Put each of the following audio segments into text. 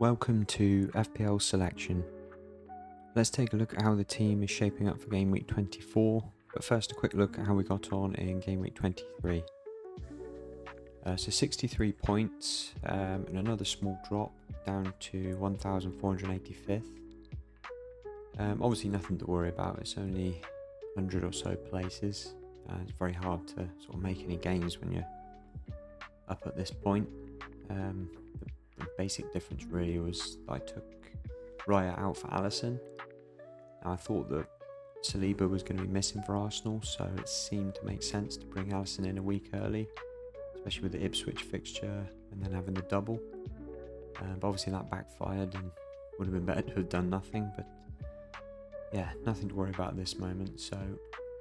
Welcome to FPL Selection. Let's take a look at how the team is shaping up for Game Week 24, but first a quick look at how we got on in Game Week 23. So 63 points and another small drop down to 1,485th. Obviously nothing to worry about, it's only 100 or so places. It's very hard to sort of make any gains when you're up at this point. The basic difference really was that I took Raya out for Alisson. Now I thought that Saliba was going to be missing for Arsenal, so it seemed to make sense to bring Alisson in a week early, especially with the Ipswich fixture and then having the double. But obviously that backfired and would have been better to have done nothing, but yeah, nothing to worry about at this moment. So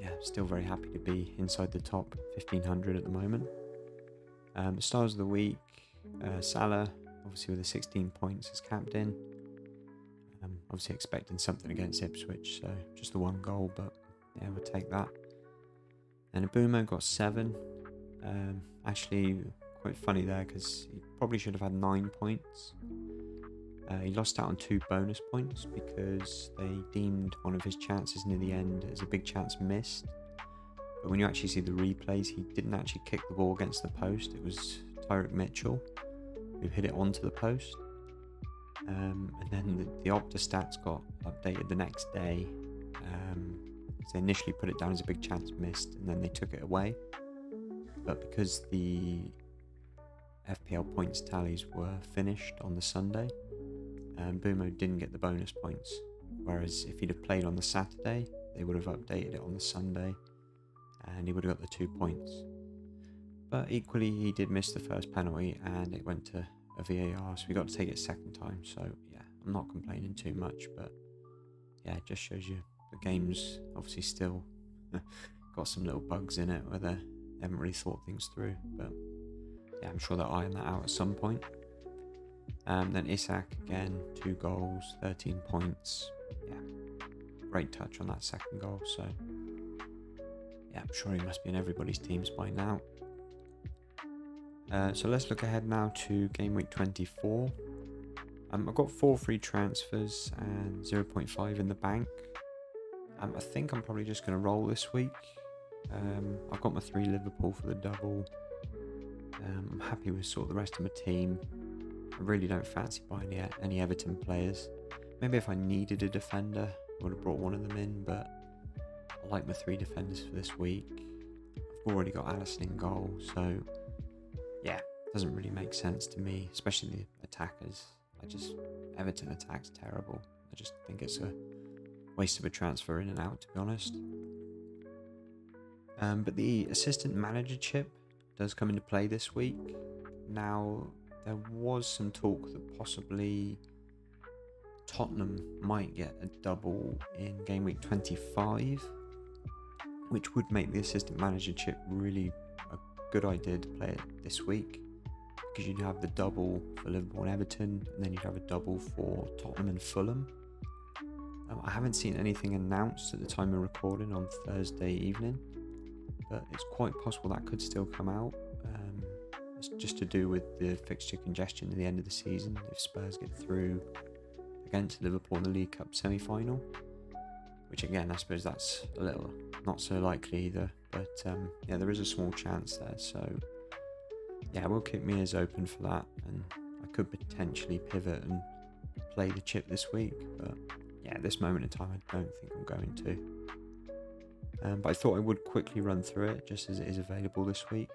yeah, still very happy to be inside the top 1500 at the moment. The stars of the week, Salah, obviously with the 16 points as captain. Obviously expecting something against Ipswich, so just the one goal, but yeah, we'll take that. And Abumo got 7. Actually, quite funny there because he probably should have had 9 points. He lost out on 2 bonus points because they deemed one of his chances near the end as a big chance missed. But when you actually see the replays, he didn't actually kick the ball against the post. It was Tyrick Mitchell who hit it onto the post. And then the Opta stats got updated the next day. They initially put it down as a big chance missed and then they took it away. But because the FPL points tallies were finished on the Sunday, Bumo didn't get the bonus points. Whereas if he'd have played on the Saturday, they would have updated it on the Sunday and he would have got the 2 points. But equally, he did miss the first penalty and it went to a VAR, so we got to take it a second time. So yeah, I'm not complaining too much, but yeah, it just shows you the game's obviously still got some little bugs in it where they haven't really thought things through. But yeah, I'm sure they'll iron that out at some point. Then Isak again, 2 goals, 13 points. Yeah, great touch on that second goal. So yeah, I'm sure he must be in everybody's teams by now. So let's look ahead now to Game Week 24. I've got 4 free transfers and 0.5 in the bank. I think I'm probably just going to roll this week. I've got my 3 Liverpool for the double. I'm happy with sort of the rest of my team. I really don't fancy buying any Everton players. Maybe if I needed a defender, I would have brought one of them in, but I like my 3 defenders for this week. I've already got Alisson in goal, so yeah, doesn't really make sense to me, especially the attackers. Everton attack's terrible. I just think it's a waste of a transfer in and out, to be honest. But the assistant manager chip does come into play this week. Now, there was some talk that possibly Tottenham might get a double in Game Week 25, which would make the assistant manager chip really a good idea to play it this week, because you'd have the double for Liverpool and Everton, and then you'd have a double for Tottenham and Fulham. I haven't seen anything announced at the time of recording on Thursday evening, but it's quite possible that could still come out. It's just to do with the fixture congestion at the end of the season if Spurs get through against Liverpool in the League Cup semi-final, which again, I suppose that's a little not so likely either, but yeah, there is a small chance there. So yeah, we'll keep my ears open for that, and I could potentially pivot and play the chip this week, but yeah, at this moment in time I don't think I'm going to. But I thought I would quickly run through it just as it is available this week.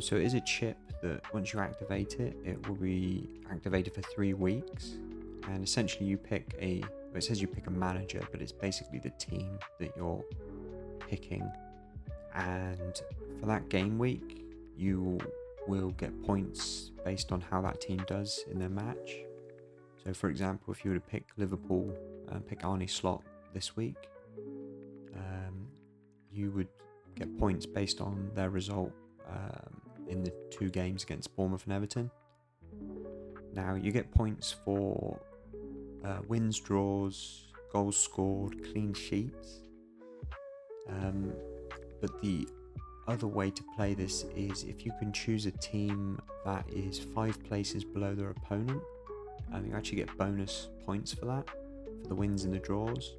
So it is a chip that once you activate it, it will be activated for 3 weeks, and essentially you pick it says you pick a manager, but it's basically the team that you're picking, and for that game week you will get points based on how that team does in their match. So for example, if you were to pick Liverpool and pick Arne Slot this week, you would get points based on their result in the 2 games against Bournemouth and Everton. Now you get points for wins, draws, goals scored, clean sheets. But the other way to play this is if you can choose a team that is 5 places below their opponent, You actually get bonus points for that, for the wins and the draws.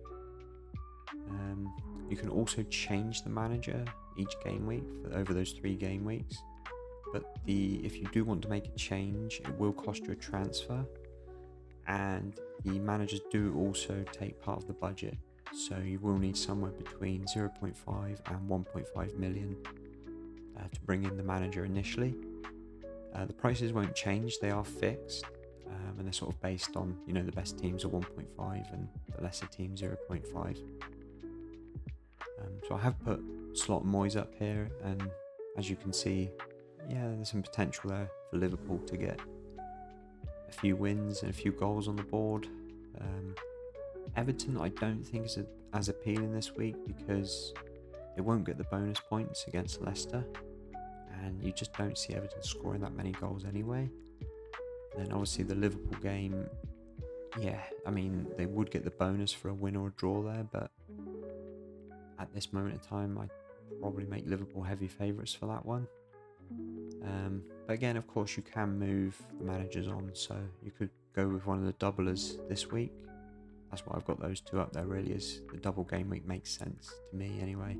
You can also change the manager each game week over those 3 game weeks. But if you do want to make a change, it will cost you a transfer. And the managers do also take part of the budget. So you will need somewhere between 0.5 and 1.5 million to bring in the manager initially. The prices won't change, they are fixed. And they're sort of based on, the best teams are 1.5 and the lesser teams 0.5. So I have put slot Moyes up here, and as you can see, there's some potential there for Liverpool to get a few wins and a few goals on the board. Everton I don't think is as appealing this week because they won't get the bonus points against Leicester, and you just don't see Everton scoring that many goals anyway. And then obviously the Liverpool game, they would get the bonus for a win or a draw there, but at this moment in time I'd probably make Liverpool heavy favourites for that one. But again, of course, you can move the managers on, so you could go with one of the doublers this week. That's why I've got those 2 up there, really, is the double game week makes sense to me anyway.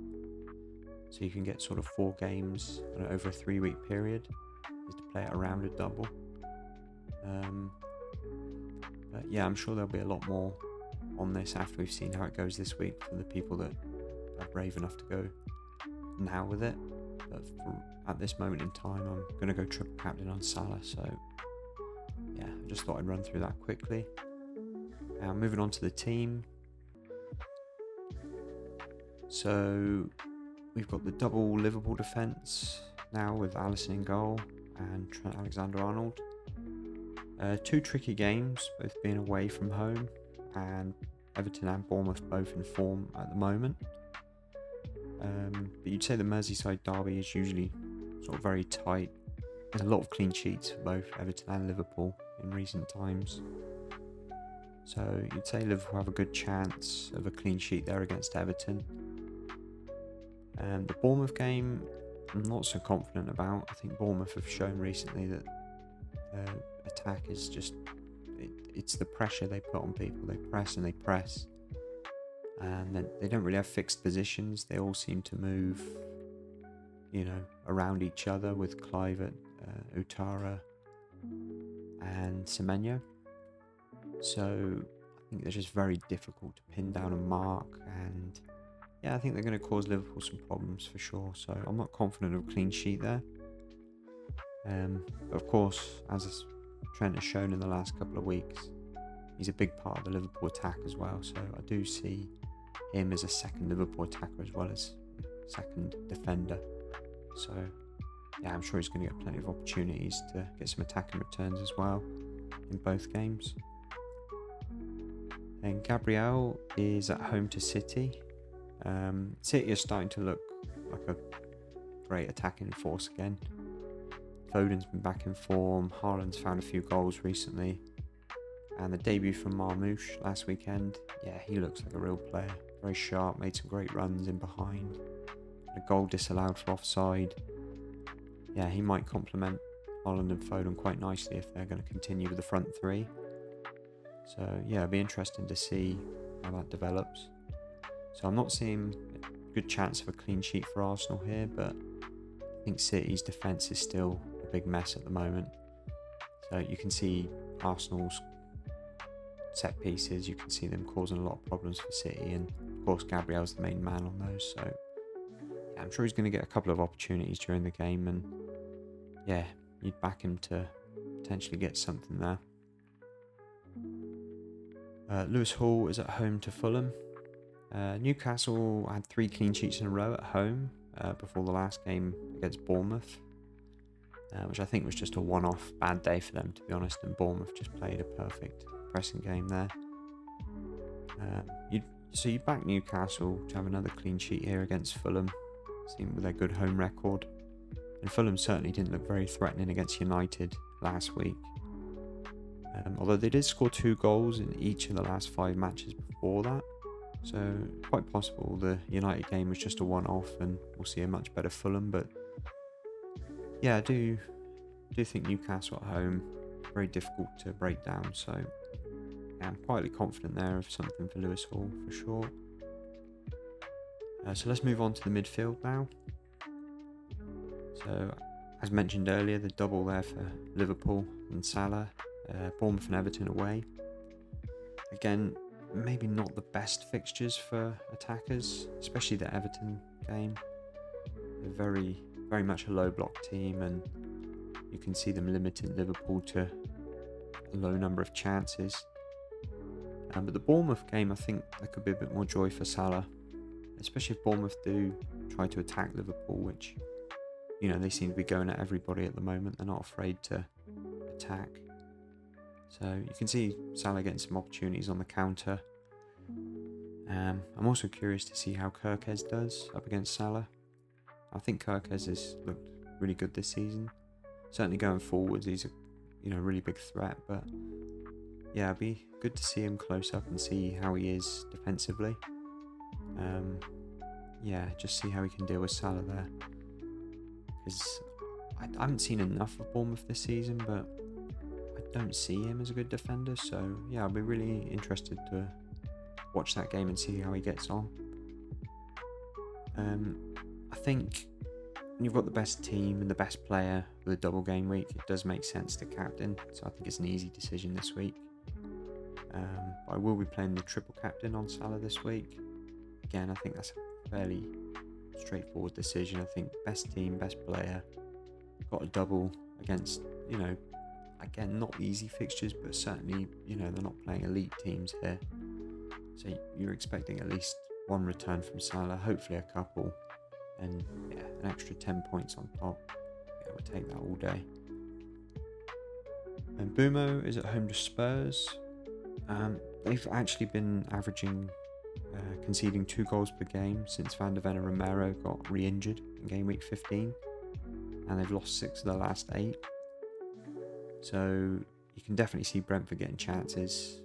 So you can get sort of 4 games over a 3-week period, is to play it around a double. But yeah, I'm sure there'll be a lot more on this after we've seen how it goes this week for the people that are brave enough to go now with it. But at this moment in time, I'm going to go triple captain on Salah. So yeah, I just thought I'd run through that quickly. Now moving on to the team. So we've got the double Liverpool defence now with Alisson in goal and Trent Alexander-Arnold. 2 tricky games, both being away from home, and Everton and Bournemouth both in form at the moment. But you'd say the Merseyside derby is usually sort of very tight. There's a lot of clean sheets for both Everton and Liverpool in recent times. So you'd say Liverpool have a good chance of a clean sheet there against Everton. And the Bournemouth game, I'm not so confident about. I think Bournemouth have shown recently that attack is just, it's the pressure they put on people. They press and they press. And then they don't really have fixed positions. They all seem to move, around each other with Clive, Utara and Semenyo. So I think they're just very difficult to pin down and mark, and I think they're going to cause Liverpool some problems for sure. So I'm not confident of a clean sheet there. But of course, as Trent has shown in the last couple of weeks, he's a big part of the Liverpool attack as well. So I do see him as a second Liverpool attacker as well as second defender. So I'm sure he's going to get plenty of opportunities to get some attacking returns as well in both games. And Gabriel is at home to City. City is starting to look like a great attacking force again. Foden's been back in form. Haaland's found a few goals recently. And the debut from Marmoush last weekend, he looks like a real player. Very sharp, made some great runs in behind. A goal disallowed for offside. He might complement Haaland and Foden quite nicely if they're going to continue with the front 3. So it'll be interesting to see how that develops. So I'm not seeing a good chance of a clean sheet for Arsenal here, but I think City's defence is still a big mess at the moment. So you can see Arsenal's set pieces, you can see them causing a lot of problems for City, and of course Gabriel's the main man on those. So I'm sure he's going to get a couple of opportunities during the game, and you'd back him to potentially get something there. Lewis Hall is at home to Fulham. Newcastle had 3 clean sheets in a row at home before the last game against Bournemouth, which I think was just a one-off bad day for them, to be honest, and Bournemouth just played a perfect pressing game there. You back Newcastle to have another clean sheet here against Fulham, with their good home record. And Fulham certainly didn't look very threatening against United last week. Although they did score 2 goals in each of the last 5 matches before that. So quite possible the United game was just a one-off and we'll see a much better Fulham. But I do think Newcastle at home very difficult to break down. So yeah, I'm quietly confident there of something for Lewis Hall for sure. So let's move on to the midfield now. So as mentioned earlier, the double there for Liverpool and Salah, Bournemouth and Everton away. Again, maybe not the best fixtures for attackers, especially the Everton game. They're very much a low block team, and you can see them limiting Liverpool to a low number of chances. But the Bournemouth game, I think there could be a bit more joy for Salah, especially if Bournemouth do try to attack Liverpool, which, you know, they seem to be going at everybody at the moment. They're not afraid to attack. So you can see Salah getting some opportunities on the counter. I'm also curious to see how Kerkez does up against Salah. I think Kerkez has looked really good this season. Certainly going forwards, he's a really big threat. But yeah, it'd be good to see him close up and see how he is defensively. Just see how he can deal with Salah there. Because I haven't seen enough of Bournemouth this season, but I don't see him as a good defender. So yeah, I'll be really interested to watch that game and see how he gets on. I think when you've got the best team and the best player for the double game week, it does make sense to captain. So I think it's an easy decision this week. I will be playing the triple captain on Salah this week. Again, I think that's a fairly straightforward decision. I think best team, best player, got a double against, again, not easy fixtures, but certainly, they're not playing elite teams here. So you're expecting at least one return from Salah, hopefully a couple, and yeah, an extra 10 points on top. Yeah, we'll take that all day. And Bumo is at home to Spurs. They've actually been averaging conceding 2 goals per game since Van de Ven and Romero got re-injured in game week 15, and they've lost 6 of the last 8. So you can definitely see Brentford getting chances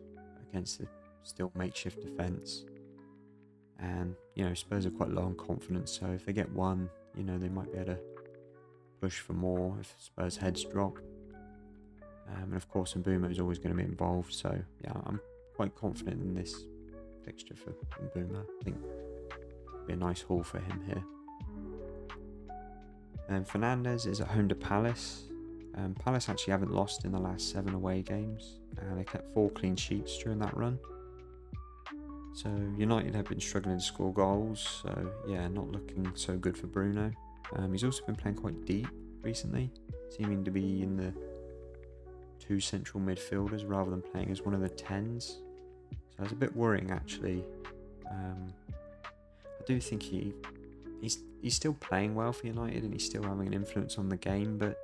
against the still makeshift defence. And Spurs are quite low on confidence, so if they get one, they might be able to push for more if Spurs' heads drop. And of course, Mbeumo is always going to be involved, so yeah, I'm quite confident in this fixture for Mbeumo. I think it'll be a nice haul for him here. And Fernandes is at home to Palace. Palace actually haven't lost in the last 7 away games. They kept 4 clean sheets during that run. So United have been struggling to score goals, so yeah, not looking so good for Bruno. He's also been playing quite deep recently, seeming to be in the 2 central midfielders rather than playing as one of the 10s. So it's a bit worrying actually. I do think he's still playing well for United and he's still having an influence on the game, but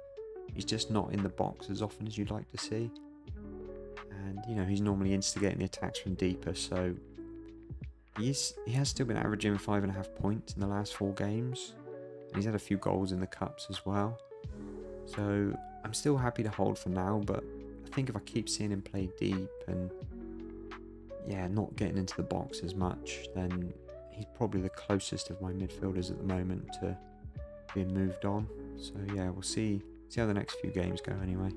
he's just not in the box as often as you'd like to see. And he's normally instigating the attacks from deeper, so he has still been averaging 5.5 points in the last 4 games, and he's had a few goals in the cups as well. So I'm still happy to hold for now, but I think if I keep seeing him play deep and not getting into the box as much, then he's probably the closest of my midfielders at the moment to being moved on. So yeah, we'll see how the next few games go anyway.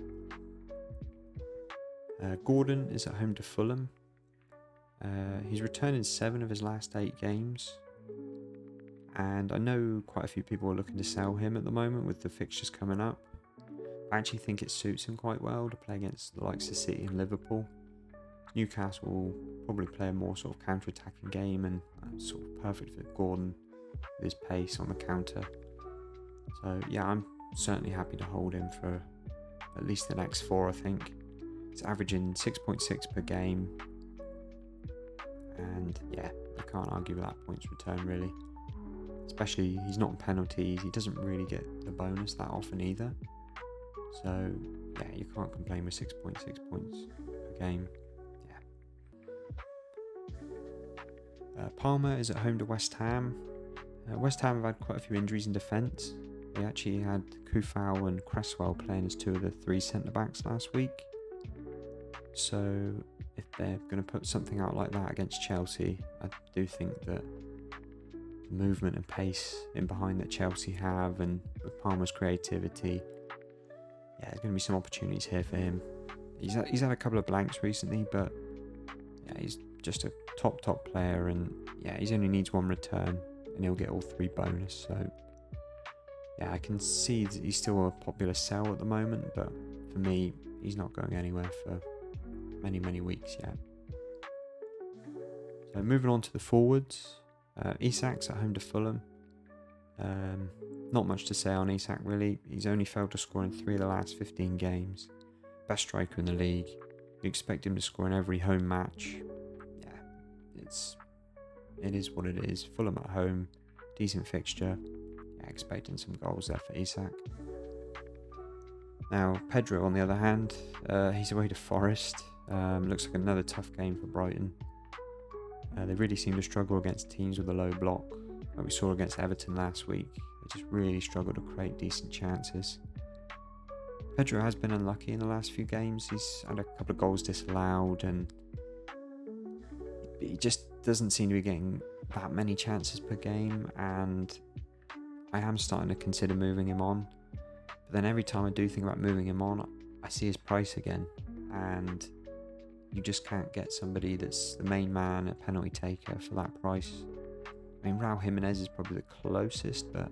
Gordon is at home to Fulham. He's returned in 7 of his last 8 games, and I know quite a few people are looking to sell him at the moment with the fixtures coming up. I actually think it suits him quite well to play against the likes of City and Liverpool. Newcastle will probably play a more sort of counter-attacking game, and that's sort of perfect for Gordon with his pace on the counter. So yeah, I'm certainly happy to hold him for at least the next 4, I think. He's averaging 6.6 per game, and yeah, I can't argue with that points return really. Especially he's not on penalties, he doesn't really get the bonus that often either. So yeah, you can't complain with 6.6 points per game. Palmer is at home to West Ham. West Ham have had quite a few injuries in defence. They actually had Kufau and Cresswell playing as 2 of the 3 centre-backs last week. So if they're going to put something out like that against Chelsea, I do think that the movement and pace in behind that Chelsea have, and with Palmer's creativity, yeah, there's going to be some opportunities here for him. he's had a couple of blanks recently, but yeah, he's just a top player, and yeah, he only needs 1 return and he'll get all 3 bonus. So yeah, I can see that he's still a popular sell at the moment, but for me, he's not going anywhere for many weeks yet. So moving on to the forwards, Isak's at home to Fulham. Not much to say on Isak really. He's only failed to score in 3 of the last 15 games. Best striker in the league. You expect him to score in every home match. Yeah, it is what it is. Fulham at home, decent fixture. Yeah, expecting some goals there for Isak. Now Pedro, on the other hand, he's away to Forest. Looks like another tough game for Brighton. They really seem to struggle against teams with a low block. Like we saw against Everton last week, they just really struggle to create decent chances. Pedro has been unlucky in the last few games. He's had a couple of goals disallowed, and he just doesn't seem to be getting that many chances per game, and I am starting to consider moving him on. But then every time I do think about moving him on, I see his price again, and you just can't get somebody that's the main man, a penalty taker, for that price. I mean, Raul Jimenez is probably the closest, but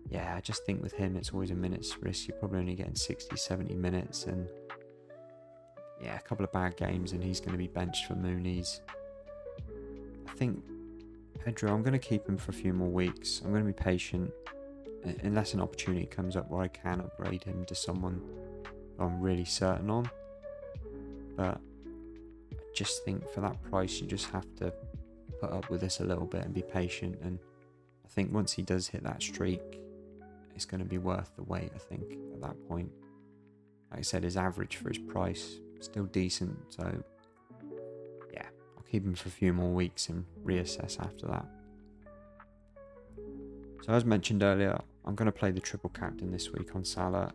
yeah, I just think with him it's always a minute's risk. You're probably only getting 60-70 minutes, and yeah, a couple of bad games and he's going to be benched for Mooney's. I think Pedro, I'm going to keep him for a few more weeks. I'm going to be patient unless an opportunity comes up where I can upgrade him to someone I'm really certain on. But I just think for that price, you just have to put up with this a little bit and be patient. And I think once he does hit that streak, it's going to be worth the wait, I think, at that point. Like I said, his average for his price, still decent. So, yeah, I'll keep him for a few more weeks and reassess after that. So as mentioned earlier, I'm going to play the triple captain this week on Salah.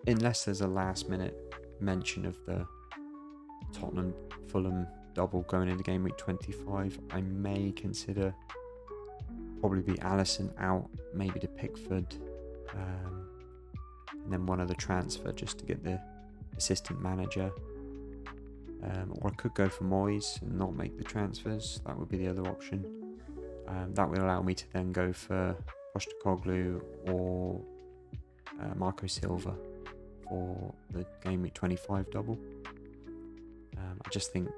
Unless there's a last minute mention of the Tottenham Fulham double going into game week 25, I may consider probably be Alisson out, maybe to Pickford, and then one other transfer just to get the assistant manager, or I could go for Moyes and not make the transfers. That would be the other option. That would allow me to then go for Postecoglou or Marco Silva for the game week 25 double. I just think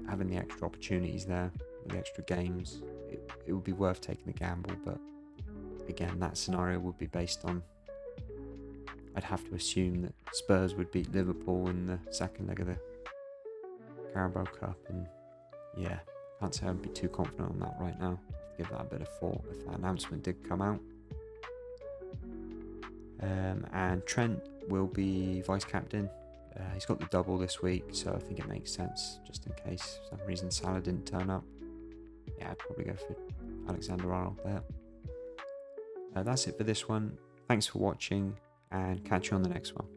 having the extra opportunities there with the extra games, it would be worth taking the gamble. But again, that scenario would be based on, I'd have to assume that Spurs would beat Liverpool in the second leg of the Carabao Cup, and yeah, can't say I'd be too confident on that right now. Give that a bit of thought if that announcement did come out. And Trent will be vice captain. He's got the double this week, so I think it makes sense, just in case for some reason Salah didn't turn up. Yeah, I'd probably go for Alexander-Arnold there. That's it for this one. Thanks for watching, and catch you on the next one.